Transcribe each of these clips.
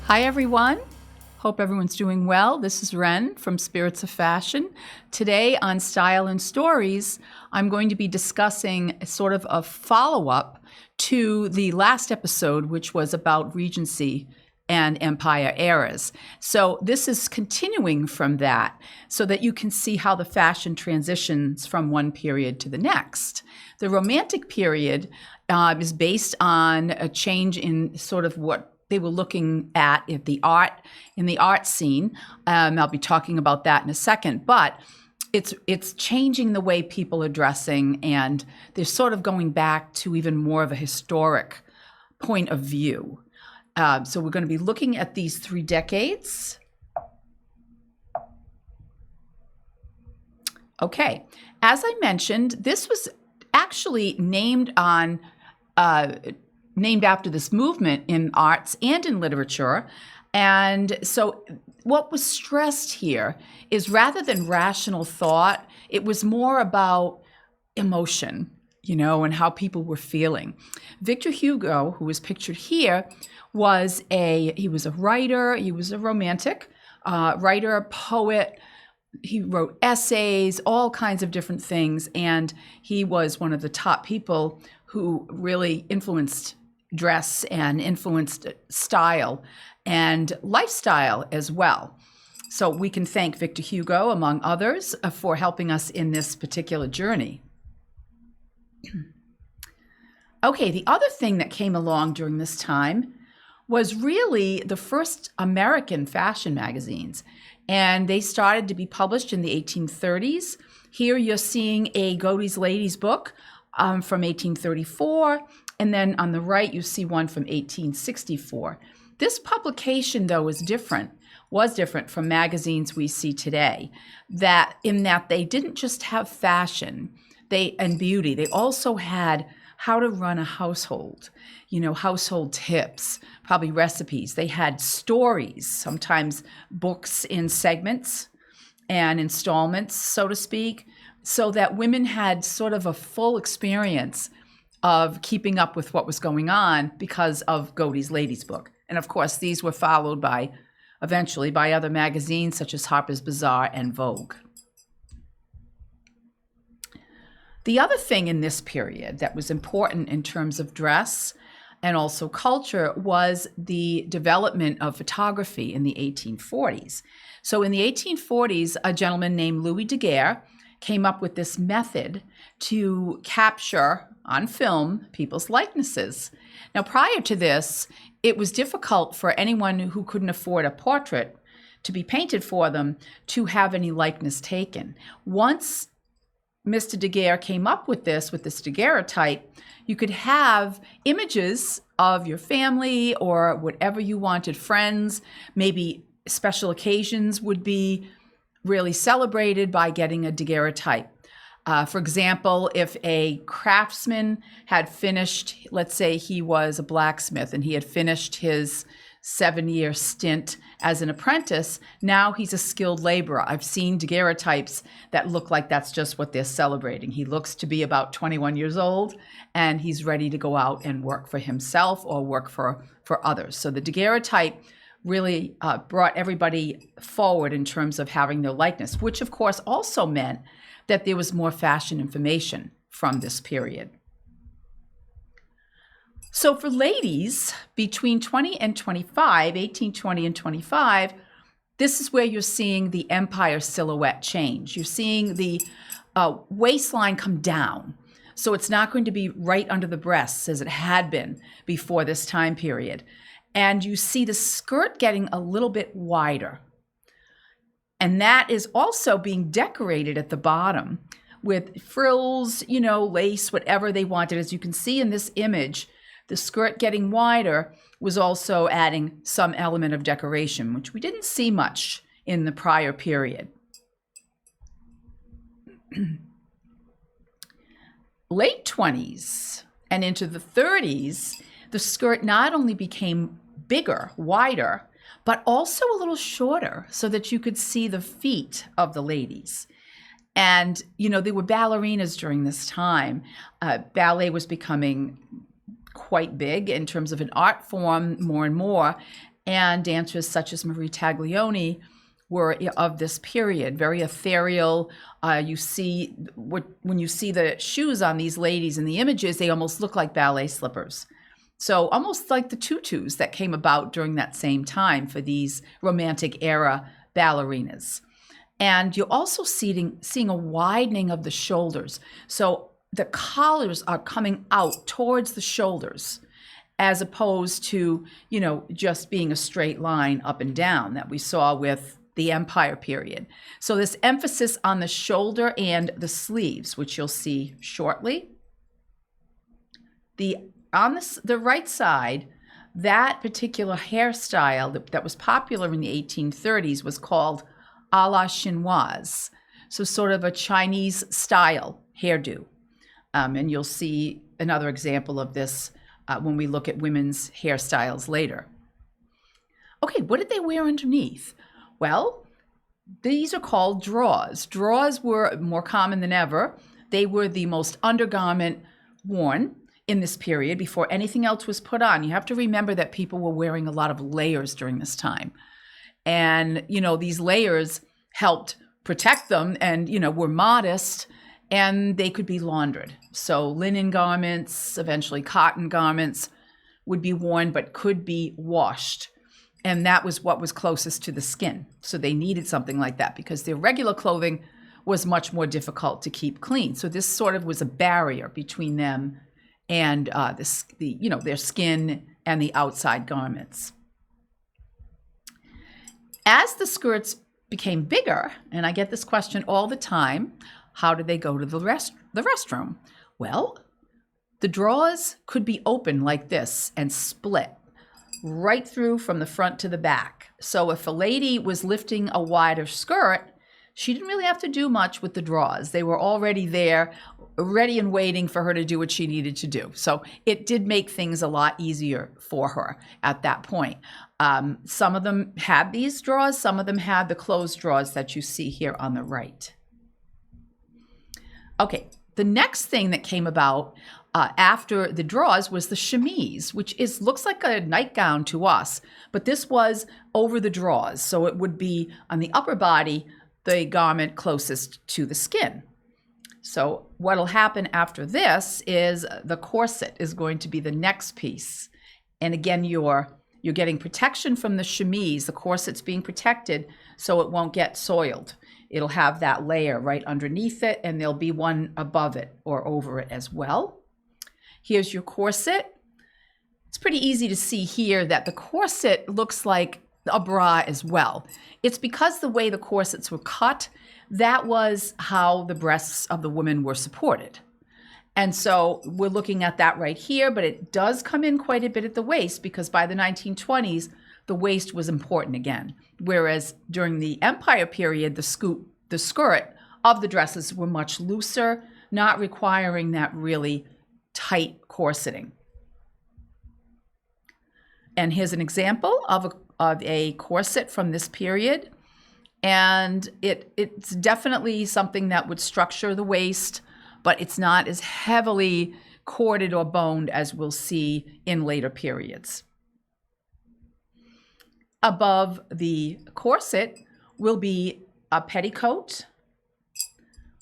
Hi, everyone. Hope everyone's doing well. This is Ren from Spirits of Fashion. Today on Style and Stories, I'm going to be discussing sort of a follow-up to the last episode, which was about Regency and Empire eras. So this is continuing from that so that you can see how the fashion transitions from one period to the next. The Romantic period is based on a change in sort of what they were looking at in the art scene. I'll be talking about that in a second, but it's changing the way people are dressing, and they're sort of going back to even more of a historic point of view. So we're going to be looking at these 3 decades. Okay, as I mentioned, this was actually named after this movement in arts and in literature. And so what was stressed here is rather than rational thought, it was more about emotion, and how people were feeling. Victor Hugo, who is pictured here, he was a writer, he was a romantic writer, poet. He wrote essays, all kinds of different things, and he was one of the top people who really influenced dress and influenced style and lifestyle as well. So we can thank Victor Hugo, among others, for helping us in this particular journey. Okay, the other thing that came along during this time was really the first American fashion magazines, and they started to be published in the 1830s. Here you're seeing a Godey's Ladies book from 1834, and then on the right you see one from 1864. This publication, though, was different from magazines we see today, in that they didn't just have fashion and beauty, they also had how to run a household, household tips, probably recipes. They had stories, sometimes books in segments and installments, so to speak, so that women had sort of a full experience of keeping up with what was going on because of Godey's Ladies book. And of course, these were followed eventually by other magazines such as Harper's Bazaar and Vogue. The other thing in this period that was important in terms of dress and also culture was the development of photography in the 1840s. So in the 1840s, a gentleman named Louis Daguerre came up with this method to capture on film people's likenesses. Now, prior to this, it was difficult for anyone who couldn't afford a portrait to be painted for them to have any likeness taken. Once Mr. Daguerre came up with this daguerreotype, you could have images of your family or whatever you wanted, friends. Maybe special occasions would be really celebrated by getting a daguerreotype. For example, if a craftsman had finished, let's say he was a blacksmith and he had finished his 7-year stint as an apprentice, now he's a skilled laborer. I've seen daguerreotypes that look like that's just what they're celebrating. He looks to be about 21 years old and he's ready to go out and work for himself or work for others. So the daguerreotype really brought everybody forward in terms of having their likeness, which of course also meant that there was more fashion information from this period. So for ladies between 20 and 25, 1820 and 25, this is where you're seeing the empire silhouette change. You're seeing the waistline come down. So it's not going to be right under the breasts as it had been before this time period. And you see the skirt getting a little bit wider. And that is also being decorated at the bottom with frills, lace, whatever they wanted. As you can see in this image, the skirt getting wider was also adding some element of decoration, which we didn't see much in the prior period. Late 20s and into the 30s, the skirt not only became bigger, wider, but also a little shorter so that you could see the feet of the ladies. And, they were ballerinas during this time. Ballet was becoming quite big in terms of an art form more and more. And dancers such as Marie Taglioni were of this period, very ethereal. You see, when you see the shoes on these ladies in the images, they almost look like ballet slippers. So almost like the tutus that came about during that same time for these romantic era ballerinas. And you're also seeing a widening of the shoulders. So the collars are coming out towards the shoulders, as opposed to, just being a straight line up and down that we saw with the Empire period. So this emphasis on the shoulder and the sleeves, which you'll see shortly. On the right side, that particular hairstyle that was popular in the 1830s was called a la chinoise. So sort of a Chinese style hairdo. And you'll see another example of this when we look at women's hairstyles later. Okay, what did they wear underneath? Well, these are called drawers. Drawers were more common than ever. They were the most undergarment worn in this period before anything else was put on. You have to remember that people were wearing a lot of layers during this time. And, these layers helped protect them and, were modest, and they could be laundered. So linen garments, eventually cotton garments would be worn but could be washed. And that was what was closest to the skin. So they needed something like that because their regular clothing was much more difficult to keep clean. So this sort of was a barrier between them and their skin and the outside garments. As the skirts became bigger, and I get this question all the time, how did they go to the restroom? Well, the drawers could be open like this and split right through from the front to the back. So if a lady was lifting a wider skirt, she didn't really have to do much with the drawers. They were already there, ready and waiting for her to do what she needed to do. So it did make things a lot easier for her at that point. Some of them had these drawers, some of them had the closed drawers that you see here on the right. Okay, the next thing that came about after the drawers was the chemise, which looks like a nightgown to us, but this was over the drawers. So it would be on the upper body, the garment closest to the skin. So what'll happen after this is the corset is going to be the next piece. And again, you're getting protection from the chemise. The corset's being protected so it won't get soiled. It'll have that layer right underneath it, and there'll be one above it or over it as well. Here's your corset. It's pretty easy to see here that the corset looks like a bra as well. It's because the way the corsets were cut, that was how the breasts of the women were supported. And so we're looking at that right here, but it does come in quite a bit at the waist because by the 1920s, the waist was important again. Whereas during the Empire period, the skirt of the dresses were much looser, not requiring that really tight corseting. And here's an example of a corset from this period. And it's definitely something that would structure the waist, but it's not as heavily corded or boned as we'll see in later periods. Above the corset will be a petticoat,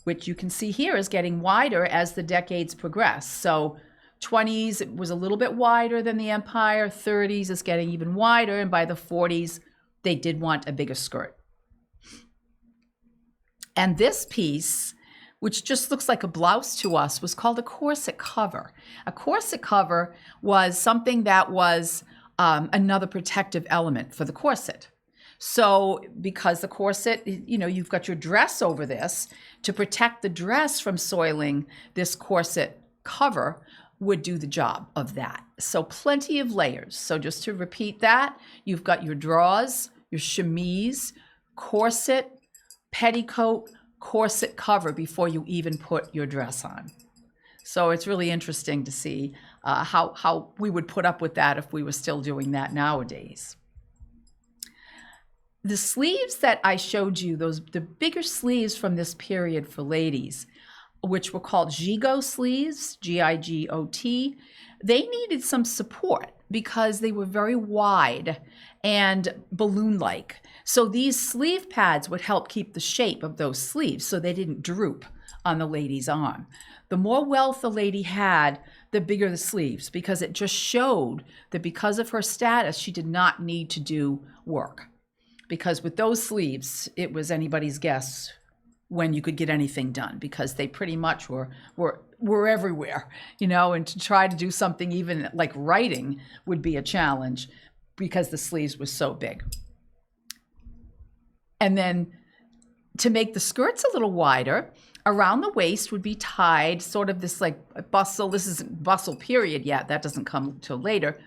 which you can see here is getting wider as the decades progress. So 20s, it was a little bit wider than the Empire. 30s is getting even wider. And by the 40s, they did want a bigger skirt. And this piece, which just looks like a blouse to us, was called a corset cover. A corset cover was something that was another protective element for the corset. So because the corset, you've got your dress over this, to protect the dress from soiling, this corset cover would do the job of that. So plenty of layers. So just to repeat that, you've got your drawers, your chemise, corset, petticoat, corset cover before you even put your dress on. So it's really interesting to see how we would put up with that if we were still doing that nowadays. The sleeves that I showed you, the bigger sleeves from this period for ladies, which were called gigot sleeves, G-I-G-O-T, they needed some support. because they were very wide and balloon-like. So these sleeve pads would help keep the shape of those sleeves so they didn't droop on the lady's arm. The more wealth the lady had, the bigger the sleeves, because it just showed that because of her status, she did not need to do work. Because with those sleeves, it was anybody's guess when you could get anything done, because they pretty much were everywhere, you know, and to try to do something even like writing would be a challenge because the sleeves were so big. And then to make the skirts a little wider, around the waist would be tied sort of this like bustle. This isn't bustle period yet. That doesn't come till later.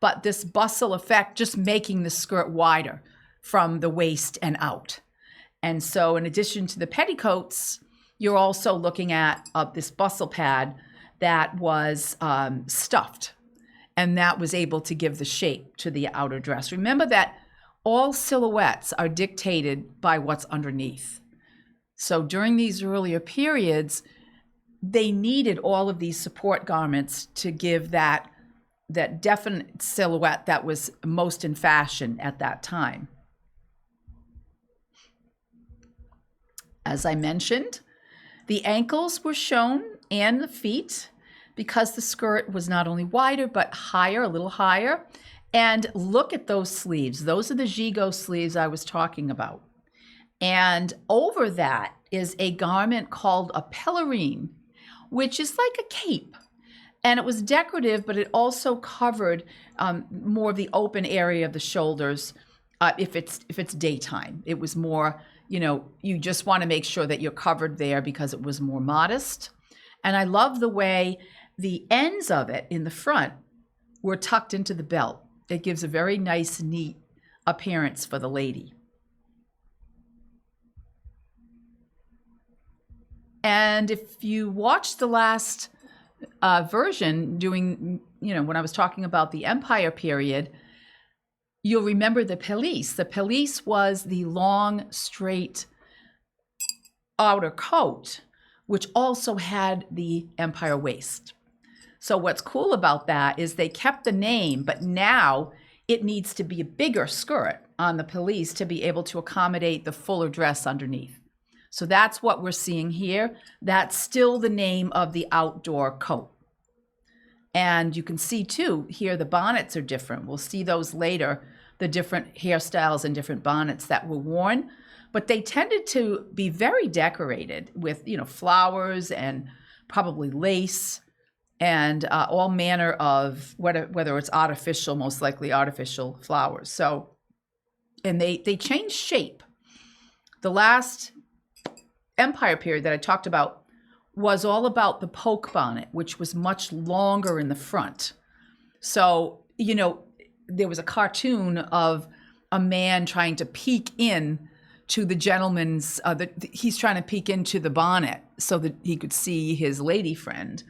But this bustle effect, just making the skirt wider from the waist and out. And so in addition to the petticoats, you're also looking at this bustle pad that was stuffed. And that was able to give the shape to the outer dress. Remember that all silhouettes are dictated by what's underneath. So during these earlier periods, they needed all of these support garments to give that definite silhouette that was most in fashion at that time. As I mentioned, the ankles were shown and the feet because the skirt was not only wider, but higher, a little higher. And look at those sleeves. Those are the gigot sleeves I was talking about. And over that is a garment called a pelerine, which is like a cape. And it was decorative, but it also covered more of the open area of the shoulders if it's daytime. It was more, you know, you just want to make sure that you're covered there because it was more modest. And I love the way the ends of it in the front were tucked into the belt. It gives a very nice, neat appearance for the lady. And if you watch the last version doing, you know, when I was talking about the Empire period, you'll remember the pelisse. The pelisse was the long, straight outer coat, which also had the Empire waist. So what's cool about that is they kept the name, but now it needs to be a bigger skirt on the pelisse to be able to accommodate the fuller dress underneath. So that's what we're seeing here. That's still the name of the outdoor coat. And you can see too, here the bonnets are different. We'll see those later, the different hairstyles and different bonnets that were worn. But they tended to be very decorated with, you know, flowers and probably lace and all manner of, whether it's artificial, most likely artificial flowers. So, and they changed shape. The last Empire period that I talked about was all about the poke bonnet, which was much longer in the front. So, you know, there was a cartoon of a man trying to peek in to the gentleman's, he's trying to peek into the bonnet so that he could see his lady friend.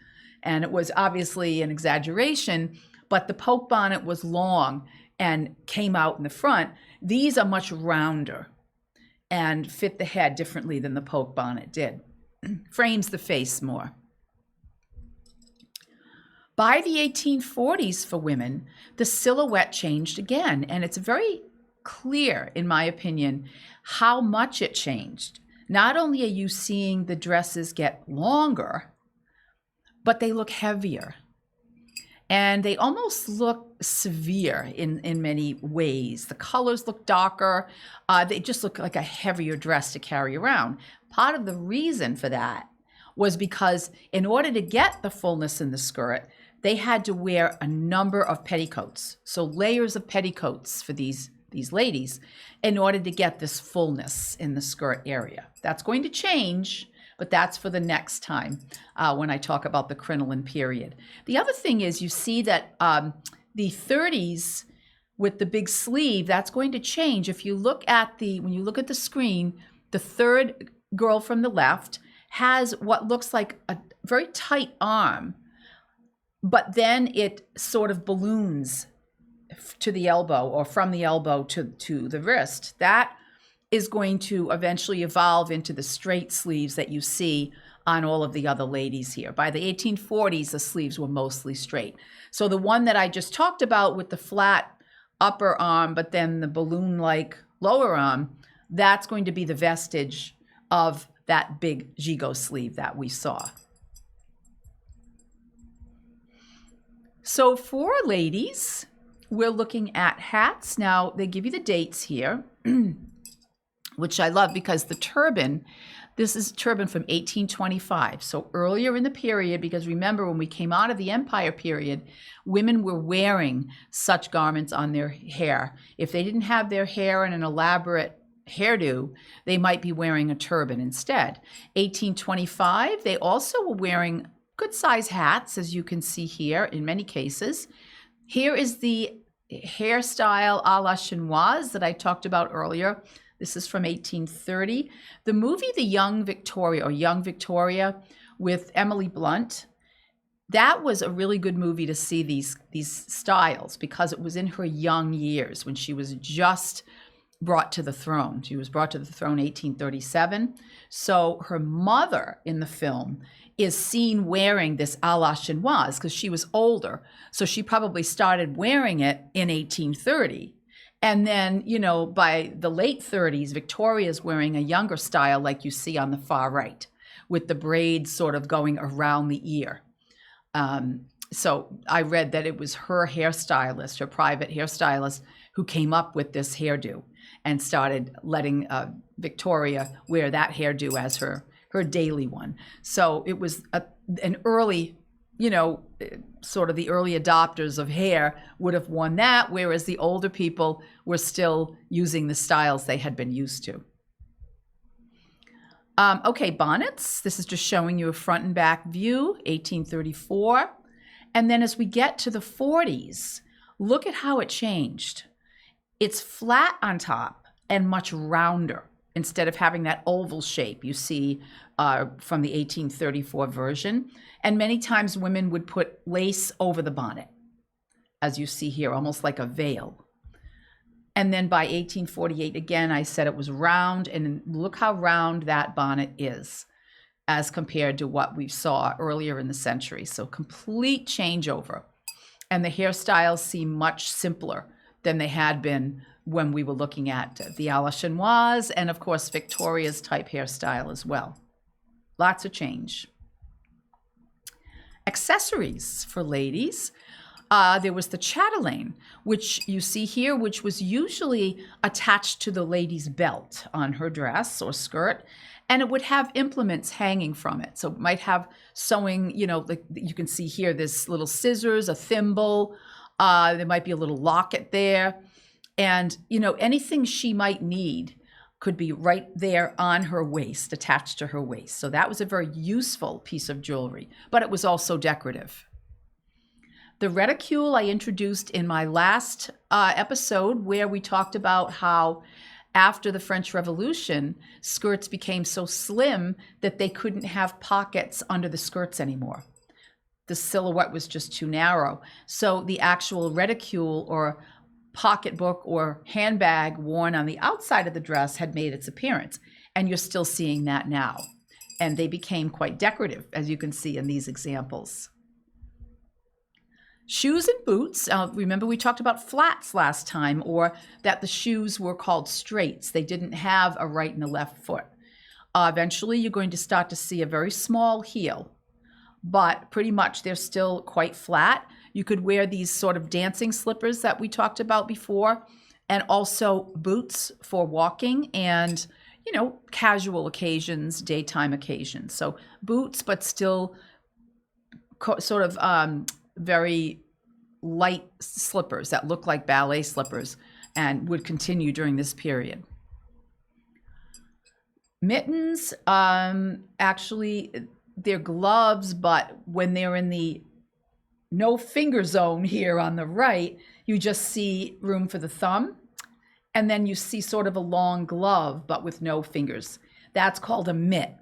And it was obviously an exaggeration, but the poke bonnet was long and came out in the front. These are much rounder and fit the head differently than the poke bonnet did. Frames the face more. By the 1840s for women, the silhouette changed again, and it's very clear, in my opinion, how much it changed. Not only are you seeing the dresses get longer, but they look heavier. And they almost look severe in many ways. The colors look darker. They just look like a heavier dress to carry around. Part of the reason for that was because in order to get the fullness in the skirt, they had to wear a number of petticoats. So layers of petticoats for these ladies in order to get this fullness in the skirt area. That's going to change, but that's for the next time when I talk about the crinoline period. The other thing is you see that the 30s with the big sleeve, that's going to change. If you look at when you look at the screen, the third girl from the left has what looks like a very tight arm, but then it sort of balloons to the elbow or from the elbow to the wrist. That is going to eventually evolve into the straight sleeves that you see on all of the other ladies here. By the 1840s, the sleeves were mostly straight. So the one that I just talked about with the flat upper arm, but then the balloon-like lower arm, that's going to be the vestige of that big gigot sleeve that we saw. So for ladies, we're looking at hats. Now, they give you the dates here, which I love because the turban, this is a turban from 1825. So earlier in the period, because remember when we came out of the Empire period, women were wearing such garments on their hair. If they didn't have their hair in an elaborate hairdo, they might be wearing a turban instead. 1825, they also were wearing good size hats, as you can see here in many cases. Here is the hairstyle a la chinoise that I talked about earlier. This is from 1830. The movie The Young Victoria, or Young Victoria, with Emily Blunt, that was a really good movie to see these styles because it was in her young years when she was just brought to the throne. She was brought to the throne in 1837. So her mother in the film is seen wearing this a la chinoise because she was older. So she probably started wearing it in 1830. And then, you know, by the late 30s, Victoria's wearing a younger style like you see on the far right, with the braids sort of going around the ear. So I read that it was her hairstylist, her private hairstylist, who came up with this hairdo and started letting Victoria wear that hairdo as her daily one. So it was an early, you know, sort of the early adopters of hair would have worn that, whereas the older people were still using the styles they had been used to. Okay, bonnets. This is just showing you a front and back view, 1834. And then as we get to the 40s, look at how it changed. It's flat on top and much rounder instead of having that oval shape you see from the 1834 version. And many times women would put lace over the bonnet, as you see here, almost like a veil. And then by 1848, again, I said it was round, and look how round that bonnet is as compared to what we saw earlier in the century. So complete changeover. And the hairstyles seem much simpler than they had been when we were looking at the a la chinoise and, of course, Victoria's type hairstyle as well. Lots of change. Accessories for ladies. There was the chatelaine, which you see here, which was usually attached to the lady's belt on her dress or skirt, and it would have implements hanging from it. So it might have sewing, you know, like you can see here, this little scissors, a thimble, there might be a little locket there, and, you know, anything she might need could be right there on her waist, attached to her waist. So that was a very useful piece of jewelry, but it was also decorative. The reticule I introduced in my last episode, where we talked about how after the French Revolution, skirts became so slim that they couldn't have pockets under the skirts anymore. The silhouette was just too narrow. So the actual reticule or pocketbook or handbag worn on the outside of the dress had made its appearance. And you're still seeing that now. And they became quite decorative, as you can see in these examples. Shoes and boots. Remember we talked about flats last time, or that the shoes were called straights. They didn't have a right and a left foot. Eventually, you're going to start to see a very small heel, but pretty much they're still quite flat. You could wear these sort of dancing slippers that we talked about before, and also boots for walking and, you know, casual occasions, daytime occasions. So boots, but still sort of very light slippers that look like ballet slippers and would continue during this period. Mittens, actually, they're gloves, but when they're in the no finger zone here on the right, you just see room for the thumb. And then you see sort of a long glove, but with no fingers. That's called a mitt.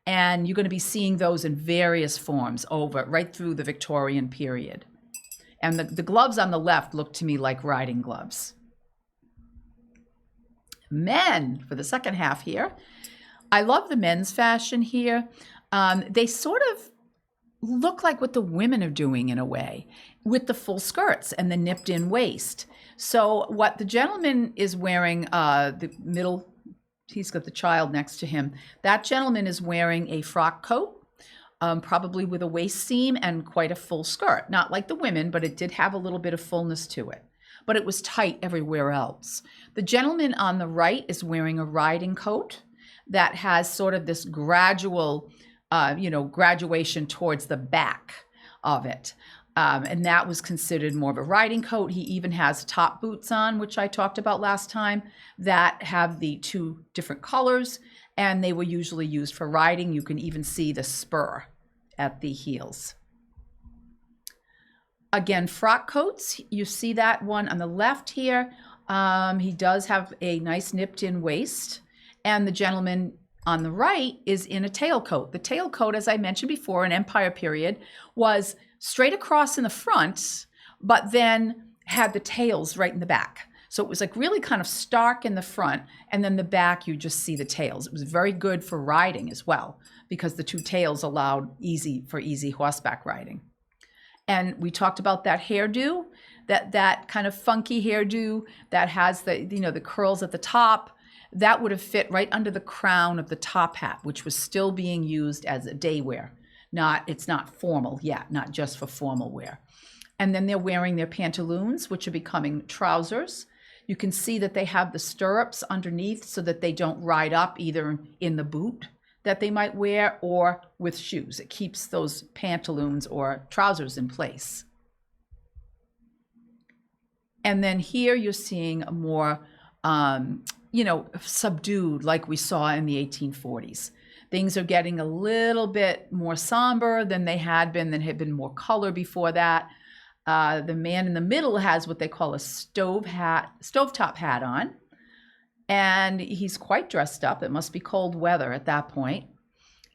And you're going to be seeing those in various forms right through the Victorian period. And the gloves on the left look to me like riding gloves. Men, for the second half here. I love the men's fashion here. They sort of look like what the women are doing in a way, with the full skirts and the nipped in waist. So what the gentleman is wearing, the middle, he's got the child next to him. That gentleman is wearing a frock coat, probably with a waist seam and quite a full skirt. Not like the women, but it did have a little bit of fullness to it. But it was tight everywhere else. The gentleman on the right is wearing a riding coat that has sort of this gradual, graduation towards the back of it. And that was considered more of a riding coat. He even has top boots on, which I talked about last time, that have the two different colors, and they were usually used for riding. You can even see the spur at the heels. Again, frock coats, you see that one on the left here. He does have a nice nipped in waist, and the gentleman on the right is in a tailcoat. The tailcoat, as I mentioned before, in Empire period, was straight across in the front, but then had the tails right in the back. So it was like really kind of stark in the front, and then the back, you just see the tails. It was very good for riding as well, because the two tails allowed easy horseback riding. And we talked about that hairdo, that kind of funky hairdo that has the curls at the top. That would have fit right under the crown of the top hat, which was still being used as a day wear. It's not formal yet, not just for formal wear. And then they're wearing their pantaloons, which are becoming trousers. You can see that they have the stirrups underneath so that they don't ride up either in the boot that they might wear or with shoes. It keeps those pantaloons or trousers in place. And then here you're seeing a more, subdued, like we saw in the 1840s. Things are getting a little bit more somber than they had been, more color before that. The man in the middle has what they call a stovetop hat on. And he's quite dressed up. It must be cold weather at that point.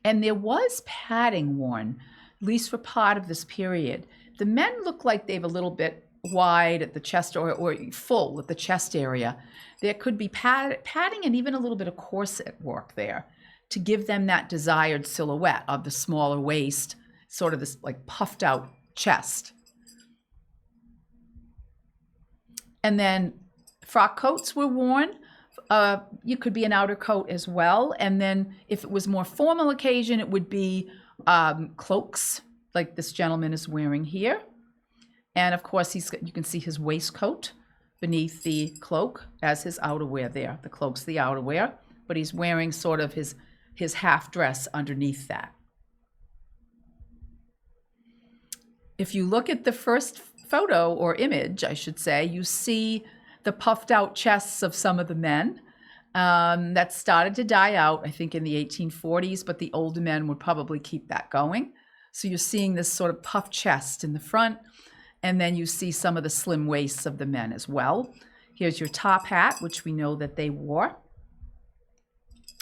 And there was padding worn, at least for part of this period. The men look like they have a little bit wide at the chest or full at the chest area. There could be padding and even a little bit of corset work there to give them that desired silhouette of the smaller waist, sort of this like puffed out chest. And then frock coats were worn. You could be an outer coat as well. And then if it was more formal occasion, it would be cloaks like this gentleman is wearing here. And of course, you can see his waistcoat beneath the cloak as his outerwear there. The cloak's the outerwear, but he's wearing sort of his half dress underneath that. If you look at the first photo or image, I should say, you see the puffed out chests of some of the men. That started to die out, I think, in the 1840s, but the older men would probably keep that going. So you're seeing this sort of puffed chest in the front, and then you see some of the slim waists of the men as well. Here's your top hat, which we know that they wore.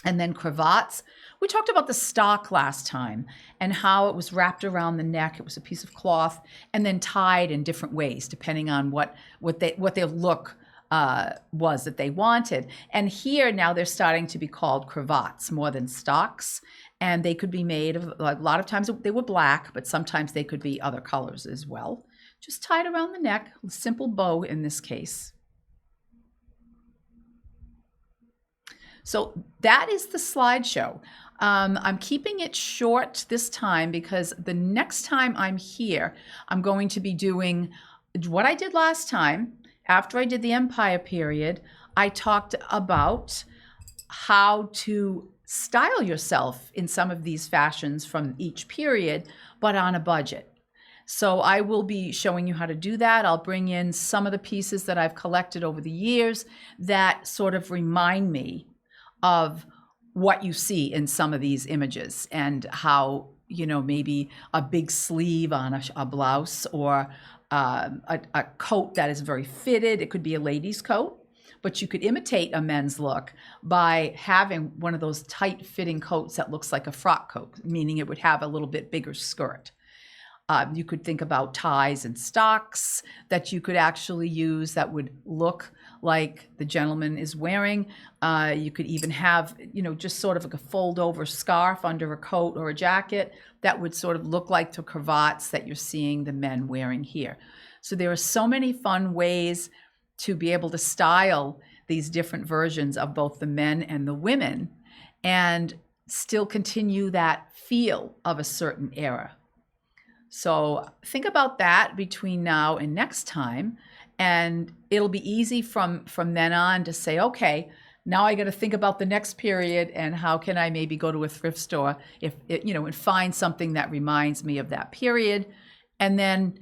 And then cravats. We talked about the stock last time and how it was wrapped around the neck. It was a piece of cloth and then tied in different ways, depending on what their look was that they wanted. And here now they're starting to be called cravats more than stocks. And they could be made of, a lot of times they were black, but sometimes they could be other colors as well. Just tied around the neck, a simple bow in this case. So that is the slideshow. I'm keeping it short this time because the next time I'm here, I'm going to be doing what I did last time. After I did the Empire period, I talked about how to style yourself in some of these fashions from each period, but on a budget. So I will be showing you how to do that. I'll bring in some of the pieces that I've collected over the years that sort of remind me of what you see in some of these images and how, maybe a big sleeve on a blouse or a coat that is very fitted. It could be a lady's coat, but you could imitate a men's look by having one of those tight fitting coats that looks like a frock coat, meaning it would have a little bit bigger skirt. You could think about ties and stocks that you could actually use that would look like the gentleman is wearing. You could even have, just sort of like a fold over scarf under a coat or a jacket that would sort of look like the cravats that you're seeing the men wearing here. So there are so many fun ways to be able to style these different versions of both the men and the women and still continue that feel of a certain era. So think about that between now and next time, and it'll be easy from then on to say, okay, now I got to think about the next period and how can I maybe go to a thrift store and find something that reminds me of that period, and then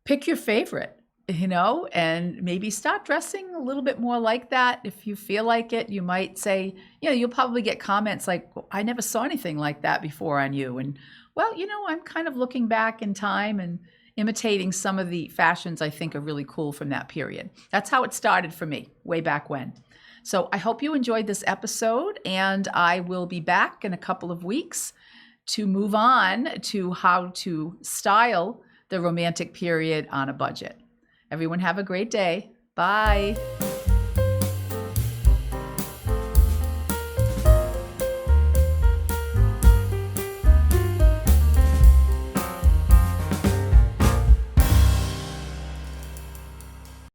pick your favorite, and maybe start dressing a little bit more like that. If you feel like it, you might say, you'll probably get comments like, I never saw anything like that before on you. And well, I'm kind of looking back in time and imitating some of the fashions I think are really cool from that period. That's how it started for me way back when. So I hope you enjoyed this episode, and I will be back in a couple of weeks to move on to how to style the romantic period on a budget. Everyone have a great day. Bye.